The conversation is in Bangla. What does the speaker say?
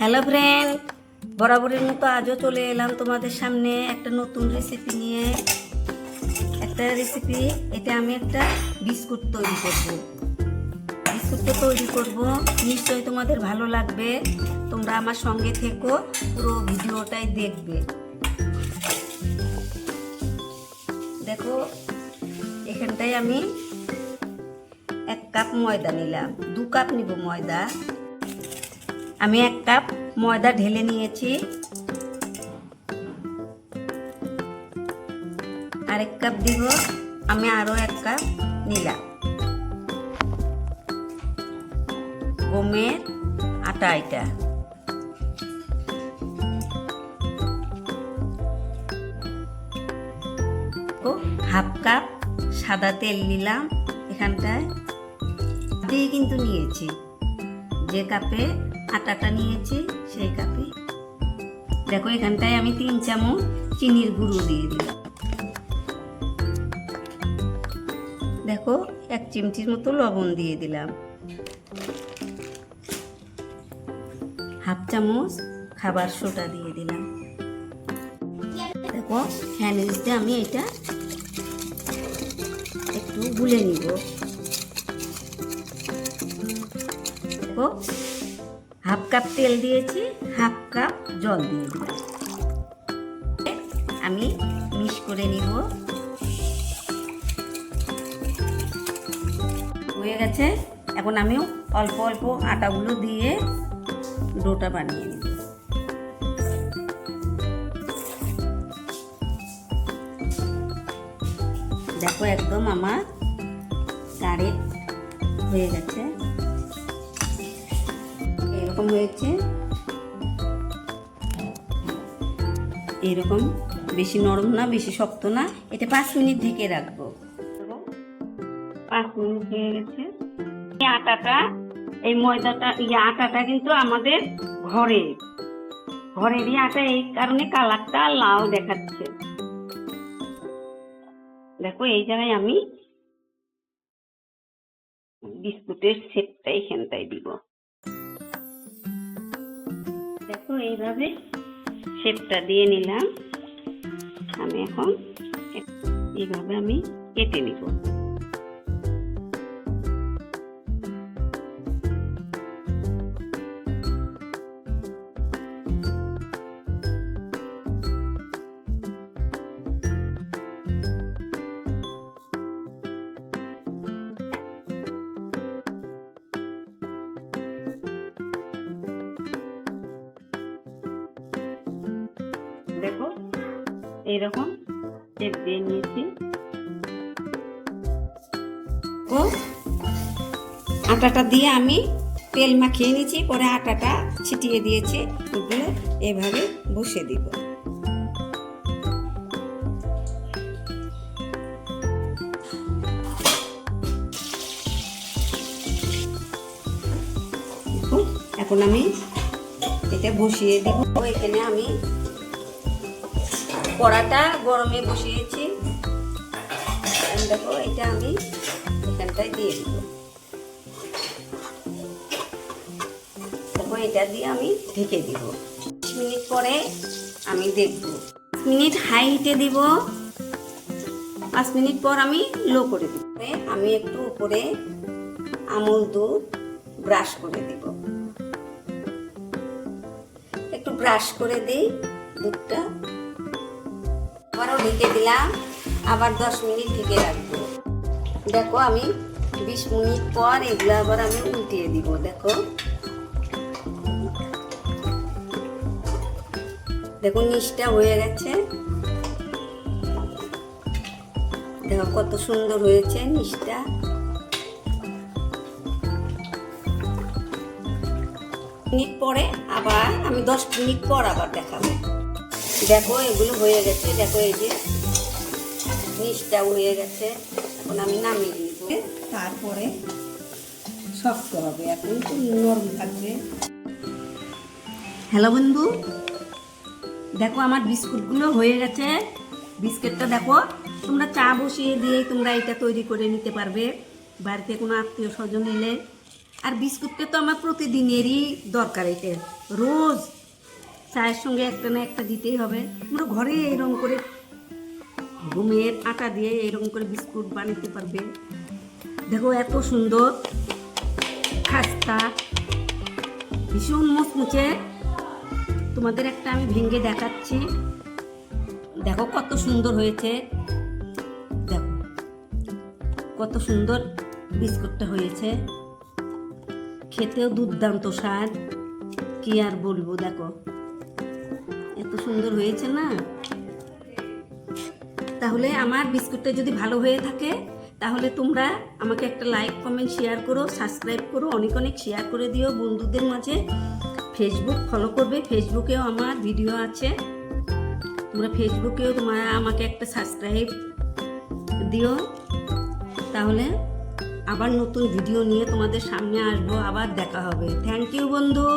হ্যালো ফ্রেন্ড, বরাবরের মতো আজও চলে এলাম তোমাদের সামনে একটা নতুন রেসিপি নিয়ে। এটা আমি একটা বিস্কুট তৈরি করব। নিশ্চয়ই তোমাদের ভালো লাগবে। তোমরা আমার সঙ্গে থেকো, পুরো ভিডিওটাই দেখবে। দেখো, এখানটায় আমি 1 কাপ ময়দা নিলাম। 2 কাপ নিব ময়দা। আমি 1 কাপ ময়দা ঢেলে নিয়েছি। আর 1 কাপ দিব। আমি আরো 1 কাপ নিলাম গমের আটা। এটা হাফ কাপ সাদা তেল নিলাম। এখানটায় দিয়ে কিন্তু নিয়েছি, যে কাপে আটাটা নিয়েছি সেই কাপে। দেখো, এখানটায় আমি 3 চামচ চিনির গুঁড়ো দিয়ে দিলাম। দেখো, 1 চিমটির মতো লবণ দিয়ে দিলাম। হাফ চামচ খাবার সোডা দিয়ে দিলাম। দেখো, হ্যান্ড উইচে আমি এটা একটু গুলে নিব। দেখো, হাফ কাপ তেল দিয়েছি, হাফ কাপ জল দিয়ে দিলাম। আমি মিক্স করে নিব। হয়ে গেছে। এখন আমি অল্প অল্প আটাগুলো দিয়ে ডোটা বানিয়ে নিব। দেখো, একদম আমার কারেক্ট হয়ে গেছে। এরকম হয়েছে। এরকম বেশি নরম না, বেশি শক্ত না। এটা 5 মিনিট ঢেকে রাখবো। 5 মিনিট হয়ে গেছে। এই ময়দাটা, আটাটা কিন্তু আমাদের ঘরেরই আটা, এই কারণে কালারটা লাল দেখাচ্ছে। দেখো, এই জায়গায় আমি বিস্কুটের শেপটা এখানটায় দিব। দেখো, এইভাবে শেপটা দিয়ে নিলাম। আমি এখন এইভাবে আমি কেটে নিব। দেখো, এইরকম শেপ দিয়ে নিয়েছি। আটাটা দিয়ে আমি তেল মাখিয়ে নিয়েছি, পরে আটাটা ছিটিয়ে দিয়েছি। ওগুলো এভাবে বসে দিব। এখন আমি এটা বসিয়ে দিব। এখানে আমি কড়াটা গরমে বসিয়েছি। দেখো, এটা আমি এখানটায় দিয়ে দিব। দেখো, এটা দিয়ে আমি ঢেকে দিব। 5 মিনিট পরে আমি দেখব। 5 মিনিট হাই হিটে দিব। 5 মিনিট পর আমি লো করে দিব। আমি একটু উপরে আমুল দুধ ব্রাশ করে দিব। একটু ব্রাশ করে দিই দুধটা। আবারও ঢেকে দিলাম। আবার 10 মিনিট ঢেকে রাখবো। দেখো, আমি 20 মিনিট পর এগুলো আবার আমি উল্টিয়ে দিব। দেখো, দেখো নিচটা হয়ে গেছে। দেখো কত সুন্দর হয়েছে নিচটা। মিনিট পরে আবার আমি 10 মিনিট পর আবার দেখাবো। দেখো, এগুলো হয়ে গেছে। দেখো, এই যে নিচটা হয়ে গেছে। এখন আমি নামিয়ে নিব। তারপরে শক্ত হবে, এখন একটু নরম থাকবে। হ্যালো বন্ধু, দেখো আমার বিস্কুটগুলো হয়ে গেছে। বিস্কুটটা দেখো, তোমরা চা বসিয়ে দিয়ে তোমরা এটা তৈরি করে নিতে পারবে। বাড়িতে কোনো আত্মীয় স্বজন এলে আর বিস্কুটটা তো আমার প্রতিদিনেরই দরকার, এটা রোজ চায়ের সঙ্গে একটা না একটা দিতেই হবে। আমরা ঘরে এরকম করে গমের আটা দিয়ে এরকম করে বিস্কুট বানাতে পারবে। দেখো এত সুন্দর খাস্তা, ভীষণ মুচমুচে। তোমাদের একটা আমি ভেঙে দেখাচ্ছি, দেখো কত সুন্দর হয়েছে। দেখো কত সুন্দর বিস্কুটটা হয়েছে, খেতেও দুর্দান্ত স্বাদ, কি আর বলবো। দেখো এত সুন্দর হয়েছে না। তাহলে আমার বিস্কুটটা যদি ভালো হয়ে থাকে তাহলে তোমরা আমাকে একটা লাইক কমেন্ট শেয়ার করো, সাবস্ক্রাইব করো, অনেক অনেক শেয়ার করে দিও বন্ধুদের মাঝে। ফেসবুক ফলো করবে, ফেসবুকেও আমার ভিডিও আছে, তোমরা ফেসবুকেও তোমরা আমাকে একটা সাবস্ক্রাইব দিও। তাহলে আবার নতুন ভিডিও নিয়ে তোমাদের সামনে আসবো, আবার দেখা হবে। থ্যাংক ইউ বন্ধু।